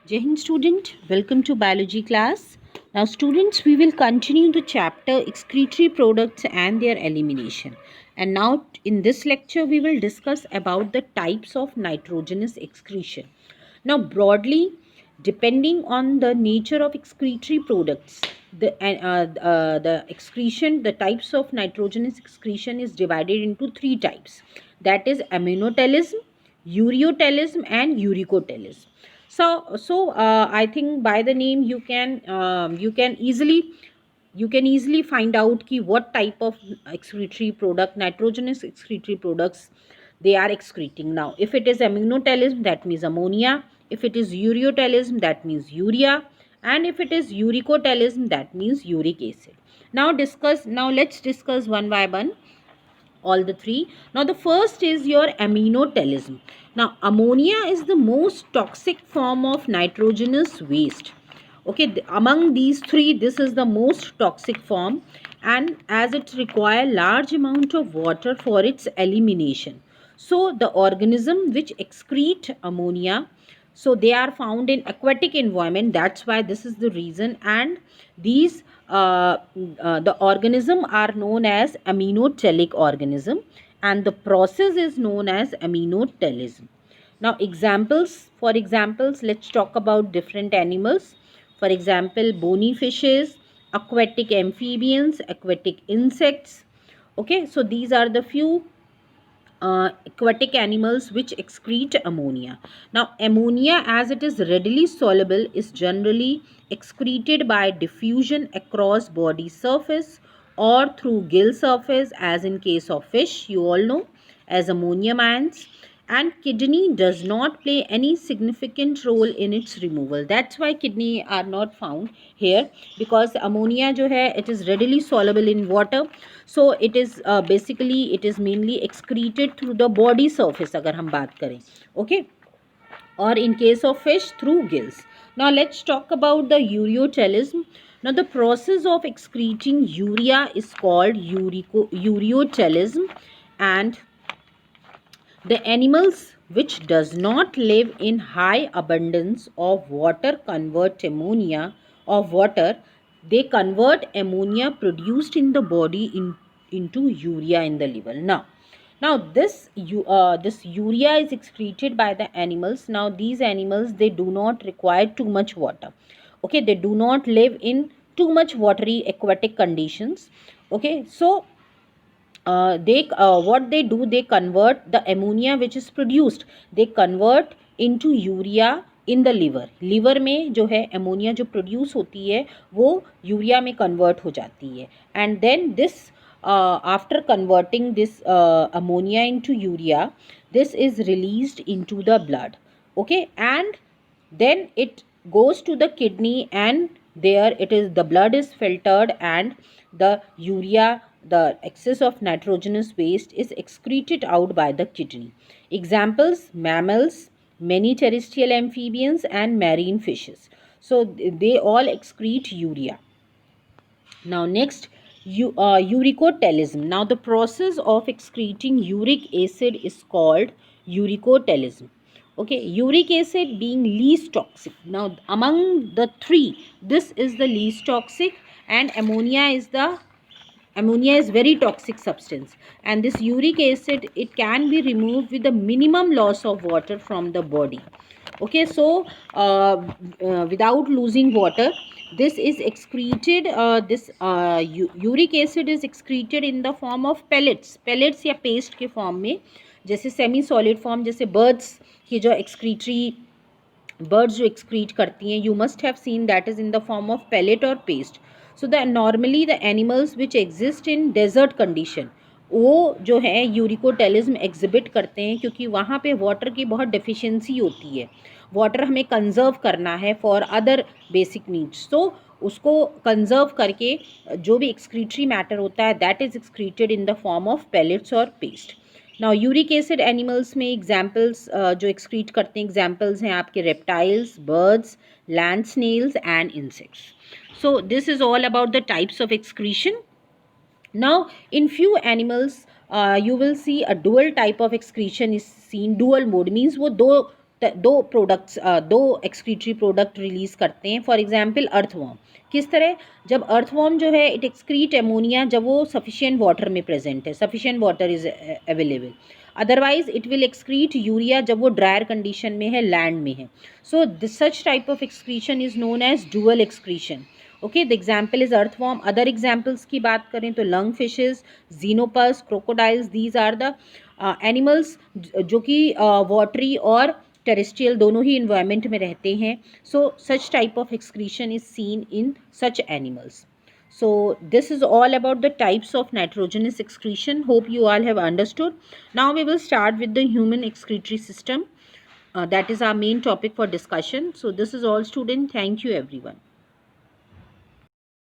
Jai Hind student, welcome to biology class. Now students, we will continue the chapter excretory products and their elimination. And now in this lecture we will discuss about the types of nitrogenous excretion. Now broadly, depending on the nature of excretory products, the excretion, the types of nitrogenous excretion is divided into three types. That is aminotelism, ureotelism and uricotelism. So I think by the name you can easily find out ki what type of excretory product, nitrogenous excretory products they are excreting. Now if it is aminotelism, that means ammonia. If it is ureotelism, that means urea. And if it is uricotelism, that means uric acid. Now let's discuss one by one all the three. Now the first is your aminotelism. Now ammonia is the most toxic form of nitrogenous waste. Okay, among these three, this is the most toxic form, and as it require large amount of water for its elimination. So the organism which excrete ammonia, so they are found in aquatic environment, that's why this is the reason. And these the organism are known as aminotelic organism, and the process is known as aminotelism. Now for examples, let's talk about different animals. For example, bony fishes, aquatic amphibians, aquatic insects. Okay, so these are the few aquatic animals which excrete ammonia. Now, ammonia, as it is readily soluble, is generally excreted by diffusion across body surface or through gill surface, as in case of fish, you all know, as ammonium ions. And kidney does not play any significant role in its removal. That's why kidney are not found here, because ammonia jo hai, it is readily soluble in water. So it is basically it is mainly excreted through the body surface agar hum baat kare. Okay, or in case of fish, through gills. Now let's talk about the ureotelism. Now the process of excreting urea is called ureotelism, and the animals which does not live in high abundance of water convert ammonia of water. They convert ammonia produced in the body into urea in the liver. Now this urea is excreted by the animals. Now these animals, they do not require too much water. Okay, they do not live in too much watery aquatic conditions. Okay, so they what they do, they convert the ammonia which is produced, they convert into urea in the liver में जो है ammonia जो produce होती है वो urea में convert हो जाती है. And then this after converting this ammonia into urea, this is released into the blood. Okay, and then it goes to the kidney, and there it is, the blood is filtered, and the urea, the excess of nitrogenous waste, is excreted out by the kidney. Examples: mammals, many terrestrial amphibians and marine fishes. So they all excrete urea. Now next, uricotelism. Now the process of excreting uric acid is called uricotelism. Okay, uric acid being least toxic. Now among the three, this is the least toxic, and ammonia is very toxic substance, and this uric acid, it can be removed with the minimum loss of water from the body. Okay, so without losing water, this is excreted, this uric acid is excreted in the form of pellets या paste के form में, जैसे semi solid form, जैसे birds की जो excretory, birds जो excrete करती हैं, you must have seen that is in the form of pellet or paste. So the normally the animals which exist in desert condition, वो जो है यूरिकोटेलिज्म एग्जिबिट करते हैं, क्योंकि वहाँ पे वाटर की बहुत डेफिशिएंसी होती है. वाटर हमें कंजर्व करना है फॉर अदर बेसिक नीड्स, तो उसको कंजर्व करके जो भी एक्सक्रीटरी मैटर होता है, that is excreted in the form of pellets और paste. Now uric acid animals में एग्जाम्पल्स जो एक्सक्रीट करते हैं, एग्जाम्पल्स हैं आपके reptiles, birds, land snails and insects. So this is all about the types of excretion. Now in few animals you will see a dual type of excretion is seen. Dual mode means वो दो दो excretory product release करते हैं. For example earthworm. किस तरह? जब earthworm जो है इट एक्सक्रीट एमोनिया जब वो सफिशिएंट वाटर में प्रेजेंट है, sufficient water is available. Otherwise it will excrete urea जब वो ड्रायर कंडीशन में है, लैंड में है. So this such type of excretion is known as dual excretion. Okay, the example is earthworm. Other examples की बात करें तो lung fishes, Xenopus, crocodiles, these are the animals जो कि वाटरी और टेरेस्ट्रियल दोनों ही इन्वायरमेंट में रहते हैं. So such type of excretion is seen in such animals. So this is all about the types of nitrogenous excretion. Hope you all have understood. Now we will start with the human excretory system. That is our main topic for discussion. So this is all, student. Thank you everyone.